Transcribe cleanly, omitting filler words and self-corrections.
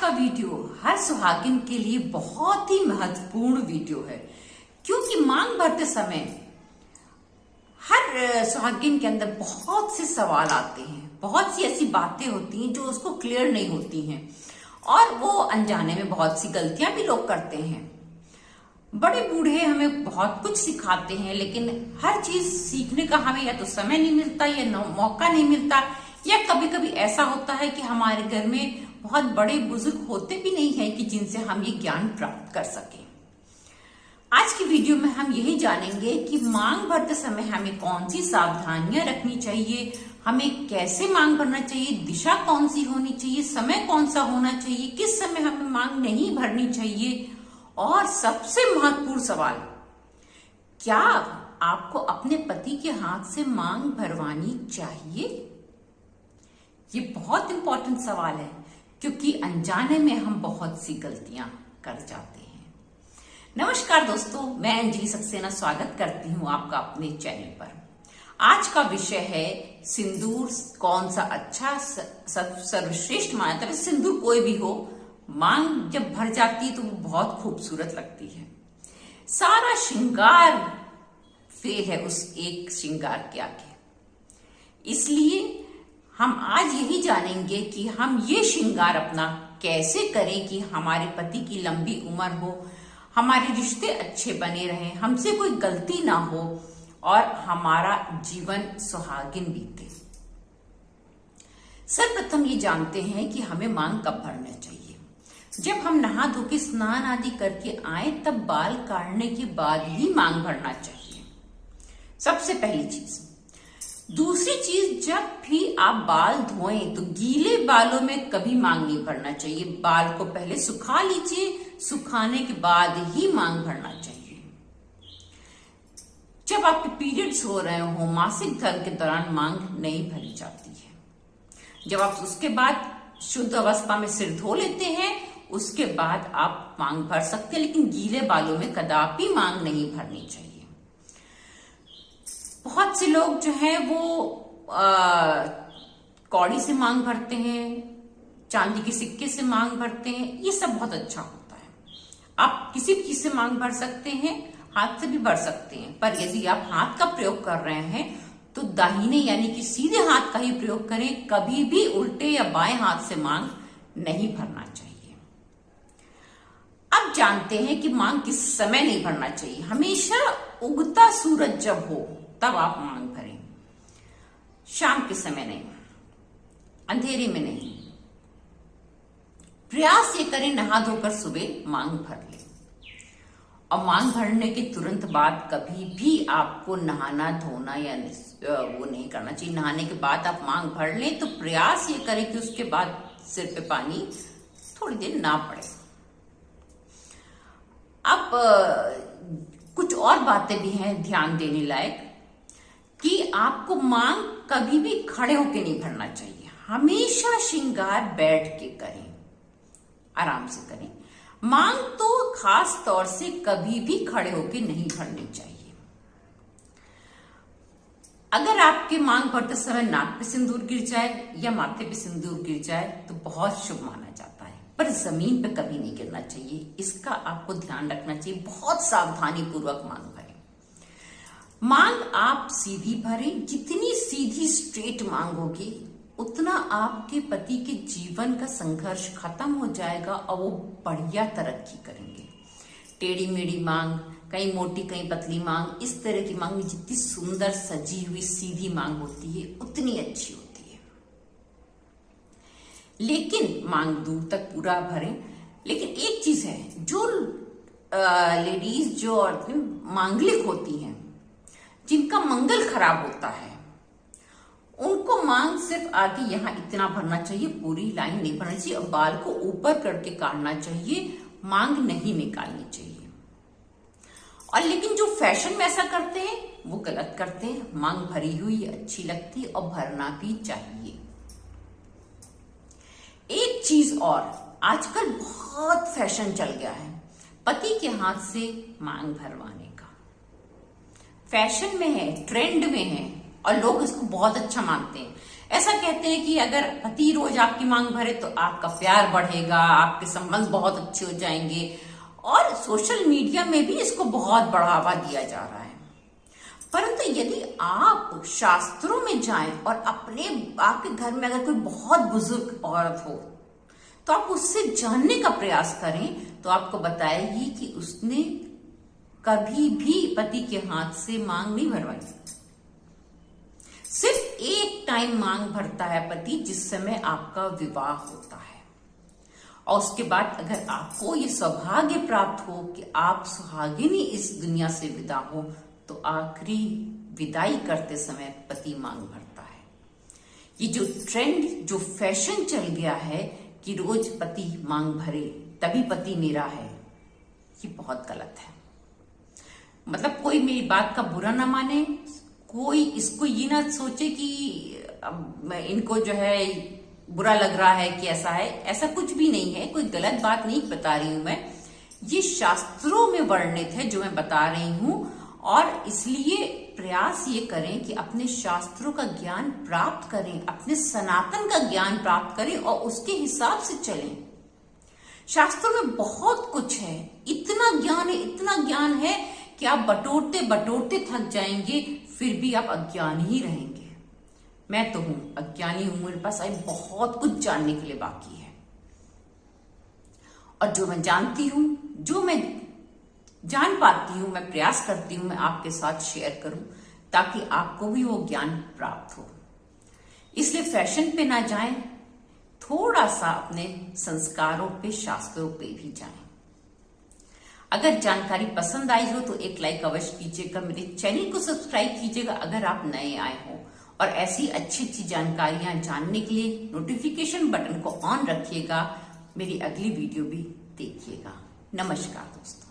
का वीडियो हर सुहागिन के लिए बहुत ही महत्वपूर्ण वीडियो है, क्योंकि मांग भरते समय हर सुहागिन के अंदर बहुत से सवाल आते हैं, बहुत सी ऐसी बातें होती हैं जो उसको क्लियर नहीं होती हैं और वो अनजाने में बहुत सी गलतियां भी लोग करते हैं। बड़े बूढ़े हमें बहुत कुछ सिखाते हैं, लेकिन हर चीज सीखने का हमें या तो समय नहीं मिलता या मौका नहीं मिलता, या कभी कभी ऐसा होता है कि हमारे घर में बहुत बड़े बुजुर्ग होते भी नहीं है कि जिनसे हम ये ज्ञान प्राप्त कर सकें। आज की वीडियो में हम यही जानेंगे कि मांग भरते समय हमें कौन सी सावधानियां रखनी चाहिए, हमें कैसे मांग भरना चाहिए, दिशा कौन सी होनी चाहिए, समय कौन सा होना चाहिए, किस समय हमें मांग नहीं भरनी चाहिए, और सबसे महत्वपूर्ण सवाल, क्या आपको अपने पति के हाथ से मांग भरवानी चाहिए? ये बहुत इंपॉर्टेंट सवाल है, क्योंकि अनजाने में हम बहुत सी गलतियां कर जाते हैं। नमस्कार दोस्तों, मैं अंजलि सक्सेना स्वागत करती हूं आपका अपने चैनल पर। आज का विषय है सिंदूर कौन सा अच्छा सर्वश्रेष्ठ माना जाता है। सिंदूर कोई भी हो, मांग जब भर जाती है तो वो बहुत खूबसूरत लगती है। सारा श्रृंगार फेल है उस एक श्रृंगार के आगे। इसलिए हम आज यही जानेंगे कि हम ये श्रृंगार अपना कैसे करें कि हमारे पति की लंबी उम्र हो, हमारे रिश्ते अच्छे बने रहें, हमसे कोई गलती ना हो और हमारा जीवन सुहागिन बीते। सर्वप्रथम ये जानते हैं कि हमें मांग कब भरना चाहिए। जब हम नहा धो के स्नान आदि करके आए तब बाल काटने के बाद ही मांग भरना चाहिए, सबसे पहली चीज। दूसरी चीज, जब भी आप बाल धोएं तो गीले बालों में कभी मांग नहीं भरना चाहिए। बाल को पहले सुखा लीजिए, सुखाने के बाद ही मांग भरना चाहिए। जब आपके पीरियड्स हो रहे हो, मासिक धर्म के दौरान मांग नहीं भरी जाती है। जब आप उसके बाद शुद्ध अवस्था में सिर धो लेते हैं, उसके बाद आप मांग भर सकते हैं, लेकिन गीले बालों में कदापि मांग नहीं भरनी चाहिए। बहुत से लोग जो है वो कौड़ी से मांग भरते हैं, चांदी के सिक्के से मांग भरते हैं, ये सब बहुत अच्छा होता है। आप किसी भी चीज से मांग भर सकते हैं, हाथ से भी भर सकते हैं, पर यदि आप हाथ का प्रयोग कर रहे हैं तो दाहिने यानी कि सीधे हाथ का ही प्रयोग करें। कभी भी उल्टे या बाएं हाथ से मांग नहीं भरना चाहिए। अब जानते हैं कि मांग किस समय नहीं भरना चाहिए। हमेशा उगता सूरज जब हो तब आप मांग भरें, शाम के समय नहीं, अंधेरे में नहीं। प्रयास ये करें नहा धोकर सुबह मांग भर ले, और मांग भरने के तुरंत बाद कभी भी आपको नहाना धोना या वो नहीं करना चाहिए। नहाने के बाद आप मांग भर लें तो प्रयास ये करें कि उसके बाद सिर पे पानी थोड़ी देर ना पड़े। अब कुछ और बातें भी हैं ध्यान देने लायक, कि आपको मांग कभी भी खड़े होके नहीं भरना चाहिए। हमेशा श्रृंगार बैठ के करें, आराम से करें। मांग तो खास तौर से कभी भी खड़े होके नहीं भरनी चाहिए। अगर आपके मांग भरते समय नाक पे सिंदूर गिर जाए या माथे पे सिंदूर गिर जाए तो बहुत शुभ माना जाता है, पर जमीन पे कभी नहीं गिरना चाहिए। इसका आपको ध्यान रखना चाहिए। बहुत सावधानी पूर्वक मांग भरें। मांग आप सीधी भरें। जितनी सीधी स्ट्रेट मांग होगी उतना आपके पति के जीवन का संघर्ष खत्म हो जाएगा और वो बढ़िया तरक्की करेंगे। टेढ़ी मेढ़ी मांग, कहीं मोटी कहीं पतली मांग, इस तरह की मांग में जितनी सुंदर सजी हुई सीधी मांग होती है उतनी अच्छी होती है। लेकिन मांग दूर तक पूरा भरें। लेकिन एक चीज है, जो लेडीज, जो औरतें मांगलिक होती हैं, जिनका मंगल खराब होता है, उनको मांग सिर्फ आगे यहां इतना भरना चाहिए, पूरी लाइन नहीं भरना चाहिए, और बाल को ऊपर करके काटना चाहिए, मांग नहीं निकालनी चाहिए। और लेकिन जो फैशन में ऐसा करते हैं वो गलत करते हैं। मांग भरी हुई अच्छी लगती है और भरना भी चाहिए। एक चीज और, आजकल बहुत फैशन चल गया है पति के हाथ से मांग भरवाने का। फैशन में है, ट्रेंड में है और लोग इसको बहुत अच्छा मानते हैं। ऐसा कहते हैं कि अगर पति रोज आपकी मांग भरे तो आपका प्यार बढ़ेगा, आपके संबंध बहुत अच्छे हो जाएंगे। और सोशल मीडिया में भी इसको बहुत बढ़ावा दिया जा रहा है। परंतु यदि आप शास्त्रों में जाएं और आपके घर में अगर कोई बहुत बुजुर्ग औरत हो तो आप उससे जानने का प्रयास करें, तो आपको बताएगी कि उसने कभी भी पति के हाथ से मांग नहीं भरवाई। सिर्फ एक टाइम मांग भरता है पति, जिस समय आपका विवाह होता है। और उसके बाद अगर आपको ये सौभाग्य प्राप्त हो कि आप सुहागिनी इस दुनिया से विदा हो, तो आखिरी विदाई करते समय पति मांग भरता है। ये जो ट्रेंड, जो फैशन चल गया है कि रोज पति मांग भरे तभी पति मेरा है, ये बहुत गलत है। मतलब कोई मेरी बात का बुरा ना माने, कोई इसको ये ना सोचे कि इनको जो है बुरा लग रहा है कि ऐसा है, ऐसा कुछ भी नहीं है। कोई गलत बात नहीं बता रही हूं मैं, ये शास्त्रों में वर्णित है जो मैं बता रही हूं। और इसलिए प्रयास ये करें कि अपने शास्त्रों का ज्ञान प्राप्त करें, अपने सनातन का ज्ञान प्राप्त करें और उसके हिसाब से चलें। शास्त्रों में बहुत कुछ है, इतना ज्ञान है कि आप बटोरते बटोरते थक जाएंगे, फिर भी आप अज्ञानी ही रहेंगे। मैं तो हूं अज्ञानी हूं, मेरे पास अभी बहुत कुछ जानने के लिए बाकी है। और जो मैं जानती हूं, जो मैं जान पाती हूं, मैं प्रयास करती हूं मैं आपके साथ शेयर करूं, ताकि आपको भी वो ज्ञान प्राप्त हो। इसलिए फैशन पे ना जाएं, थोड़ा सा अपने संस्कारों पे, शास्त्रों पे भी जाएं। अगर जानकारी पसंद आई हो तो एक लाइक अवश्य कीजिएगा, मेरे चैनल को सब्सक्राइब कीजिएगा अगर आप नए आए हो। और ऐसी अच्छी अच्छी जानकारियां जानने के लिए नोटिफिकेशन बटन को ऑन रखिएगा। मेरी अगली वीडियो भी देखिएगा। नमस्कार दोस्तों।